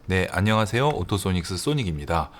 네, 안녕하세요. 오토소닉스 소닉입니다.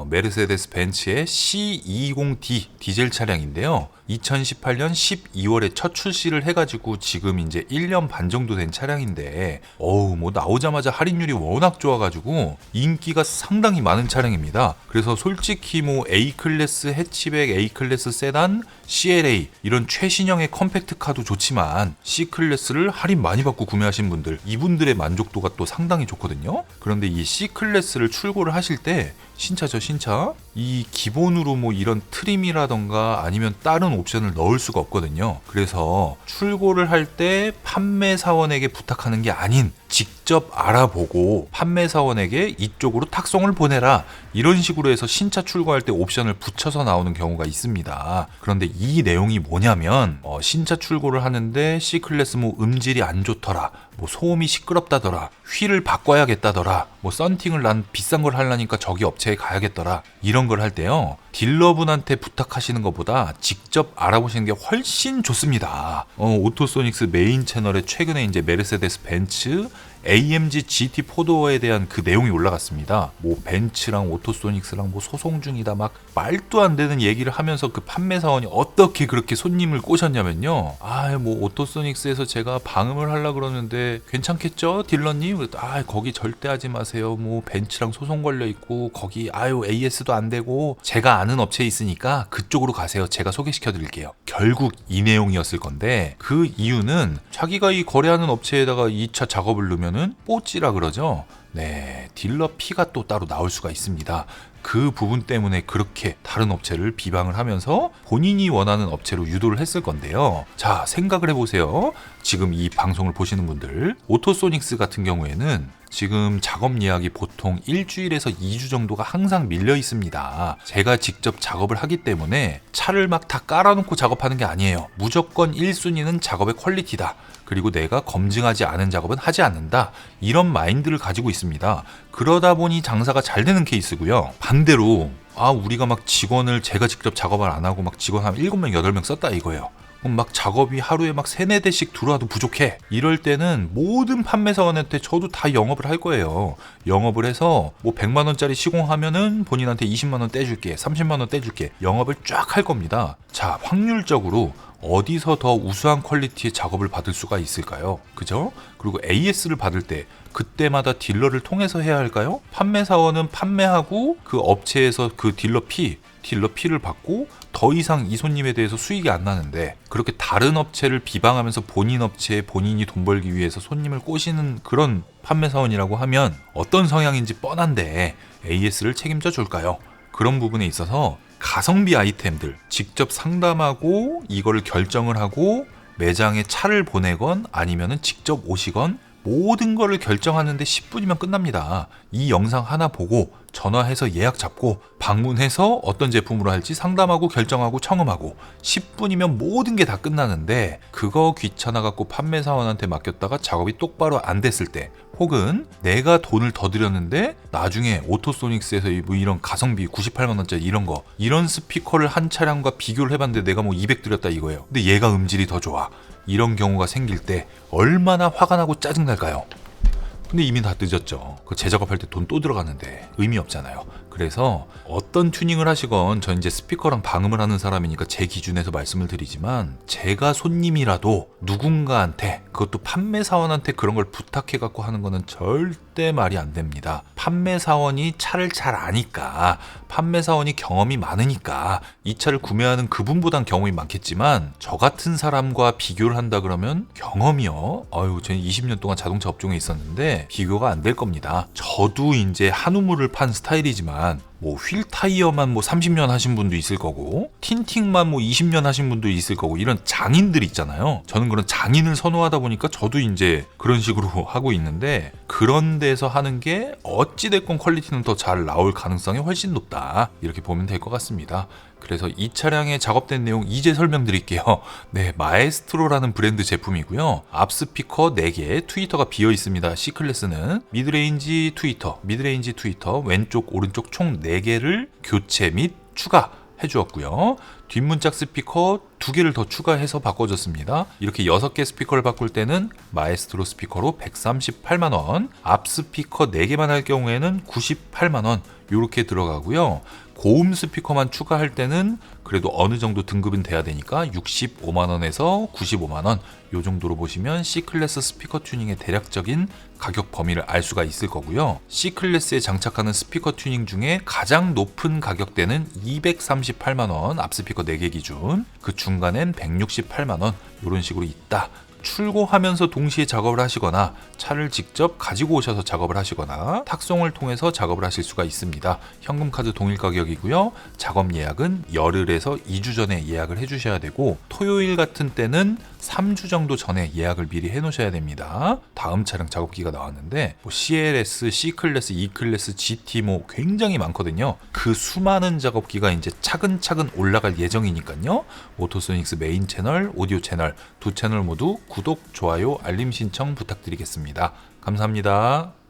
메르세데스 벤츠의 C220D 디젤 차량인데요. 2018년 12월에 첫 출시를 해가지고 지금 이제 1년 반 정도 된 차량인데, 뭐 나오자마자 할인율이 워낙 좋아가지고 인기가 상당히 많은 차량입니다. 그래서 솔직히 뭐 A클래스 해치백, A클래스 세단, CLA 이런 최신형의 컴팩트카도 좋지만 C클래스를 할인 많이 받고 구매하신 분들, 이분들의 만족도가 또 상당히 좋거든요. 그런데 이 C클래스를 출고를 하실 때 신차죠, 신차. 이 기본으로 뭐 이런 트림이라던가 아니면 다른 옵션을 넣을 수가 없거든요. 그래서 출고를 할 때 판매사원에게 부탁하는 게 아닌 직접 알아보고 판매사원에게 이쪽으로 탁송을 보내라, 이런 식으로 해서 신차 출고할 때 옵션을 붙여서 나오는 경우가 있습니다. 그런데 이 내용이 뭐냐면 신차 출고를 하는데 C클래스 뭐 음질이 안 좋더라, 뭐 소음이 시끄럽다더라, 휠을 바꿔야겠다더라, 뭐 썬팅을 난 비싼 걸 하려니까 저기 업체에 가야겠더라, 이런 걸 할 때요, 딜러분한테 부탁하시는 것보다 직접 알아보시는 게 훨씬 좋습니다. 오토소닉스 메인 채널에 최근에 이제 메르세데스 벤츠 AMG GT4도어에 대한 그 내용이 올라갔습니다. 뭐 벤츠랑 오토소닉스랑 뭐 소송 중이다, 막 말도 안 되는 얘기를 하면서 그 판매사원이 어떻게 그렇게 손님을 꼬셨냐면요. 뭐 오토소닉스에서 제가 방음을 하려고 그러는데 괜찮겠죠, 딜러님? 거기 절대 하지 마세요. 뭐 벤츠랑 소송 걸려 있고 거기 AS도 안 되고 제가 아는 업체에 있으니까 그쪽으로 가세요. 제가 소개시켜 드릴게요. 결국 이 내용이었을 건데, 그 이유는 자기가 이 거래하는 업체에다가 2차 작업을 넣으면 뽀찌라 그러죠. 네, 딜러 피가 또 따로 나올 수가 있습니다. 그 부분 때문에 그렇게 다른 업체를 비방을 하면서 본인이 원하는 업체로 유도를 했을 건데요. 자, 생각을 해보세요. 지금 이 방송을 보시는 분들, 오토소닉스 같은 경우에는 지금 작업 예약이 보통 일주일에서 2주 정도가 항상 밀려 있습니다. 제가 직접 작업을 하기 때문에 차를 막 다 깔아놓고 작업하는 게 아니에요. 무조건 1순위는 작업의 퀄리티다, 그리고 내가 검증하지 않은 작업은 하지 않는다, 이런 마인드를 가지고 있습니다. 그러다 보니 장사가 잘 되는 케이스고요. 반대로 우리가 막 직원을 제가 직접 작업을 안 하고 막 직원 한 7명, 8명 썼다 이거예요. 그럼 막 작업이 하루에 막 3, 4대씩 들어와도 부족해. 이럴 때는 모든 판매사원한테 저도 다 영업을 할 거예요. 영업을 해서 뭐 100만 원짜리 시공하면은 본인한테 20만 원 떼줄게, 30만 원 떼줄게, 영업을 쫙 할 겁니다. 자, 확률적으로 어디서 더 우수한 퀄리티의 작업을 받을 수가 있을까요? 그죠? 그리고 AS를 받을 때 그때마다 딜러를 통해서 해야 할까요? 판매사원은 판매하고 그 업체에서 그 딜러 피를 받고 더 이상 이 손님에 대해서 수익이 안 나는데, 그렇게 다른 업체를 비방하면서 본인 업체에 본인이 돈 벌기 위해서 손님을 꼬시는 그런 판매사원이라고 하면 어떤 성향인지 뻔한데 AS를 책임져 줄까요? 그런 부분에 있어서 가성비 아이템들 직접 상담하고 이거를 결정을 하고 매장에 차를 보내건 아니면은 직접 오시건 모든 거를 결정하는데 10분이면 끝납니다. 이 영상 하나 보고 전화해서 예약 잡고 방문해서 어떤 제품으로 할지 상담하고 결정하고 청음하고 10분이면 모든 게 다 끝나는데, 그거 귀찮아갖고 판매사원한테 맡겼다가 작업이 똑바로 안 됐을 때, 혹은 내가 돈을 더 들였는데 나중에 오토소닉스에서 뭐 이런 가성비 98만원짜리 이런 스피커를 한 차량과 비교를 해봤는데 내가 뭐 200 들였다 이거예요. 근데 얘가 음질이 더 좋아. 이런 경우가 생길 때 얼마나 화가 나고 짜증날까요? 근데 이미 다 늦었죠. 그 재작업할 때 돈 또 들어갔는데 의미 없잖아요. 그래서 어떤 튜닝을 하시건, 전 이제 스피커랑 방음을 하는 사람이니까 제 기준에서 말씀을 드리지만, 제가 손님이라도 누군가한테, 그것도 판매사원한테 그런 걸 부탁해갖고 하는 거는 절대 말이 안 됩니다. 판매사원이 차를 잘 아니까, 판매사원이 경험이 많으니까 이 차를 구매하는 그분보단 경험이 많겠지만, 저 같은 사람과 비교를 한다 그러면 경험이요. 저는 20년 동안 자동차 업종에 있었는데 비교가 안 될 겁니다. 저도 이제 한 우물을 판 스타일이지만 뭐 휠 타이어만 뭐 30년 하신 분도 있을 거고, 틴팅만 뭐 20년 하신 분도 있을 거고, 이런 장인들 있잖아요. 저는 그런 장인을 선호하다 보니까 저도 이제 그런 식으로 하고 있는데, 그런 데서 하는 게 어찌됐건 퀄리티는 더 잘 나올 가능성이 훨씬 높다, 이렇게 보면 될 것 같습니다. 그래서 이 차량에 작업된 내용 이제 설명드릴게요. 네, 마에스트로라는 브랜드 제품이고요. 앞 스피커 4개, 트위터가 비어 있습니다. C클래스는 미드레인지 트위터, 왼쪽 오른쪽 총 4개를 교체 및 추가 해주었고요. 뒷문짝 스피커 2개를 더 추가해서 바꿔줬습니다. 이렇게 6개 스피커를 바꿀 때는 마에스트로 스피커로 138만원, 앞 스피커 4개만 할 경우에는 98만원 이렇게 들어가고요. 고음 스피커만 추가할 때는 그래도 어느 정도 등급은 돼야 되니까 65만원에서 95만원 요 정도로 보시면 C클래스 스피커 튜닝의 대략적인 가격 범위를 알 수가 있을 거고요. C클래스에 장착하는 스피커 튜닝 중에 가장 높은 가격대는 238만원 앞 스피커 4개 기준, 그 중간엔 168만원 이런 식으로 있다. 출고하면서 동시에 작업을 하시거나 차를 직접 가지고 오셔서 작업을 하시거나 탁송을 통해서 작업을 하실 수가 있습니다. 현금카드 동일 가격이고요. 작업 예약은 열흘에서 2주 전에 예약을 해주셔야 되고 토요일 같은 때는 3주 정도 전에 예약을 미리 해놓으셔야 됩니다. 다음 차량 작업기가 나왔는데 CLS, C클래스, E클래스, GT 뭐 굉장히 많거든요. 그 수많은 작업기가 이제 차근차근 올라갈 예정이니까요. 오토소닉스 메인 채널, 오디오 채널 두 채널 모두 구독, 좋아요, 알림 신청 부탁드리겠습니다. 감사합니다.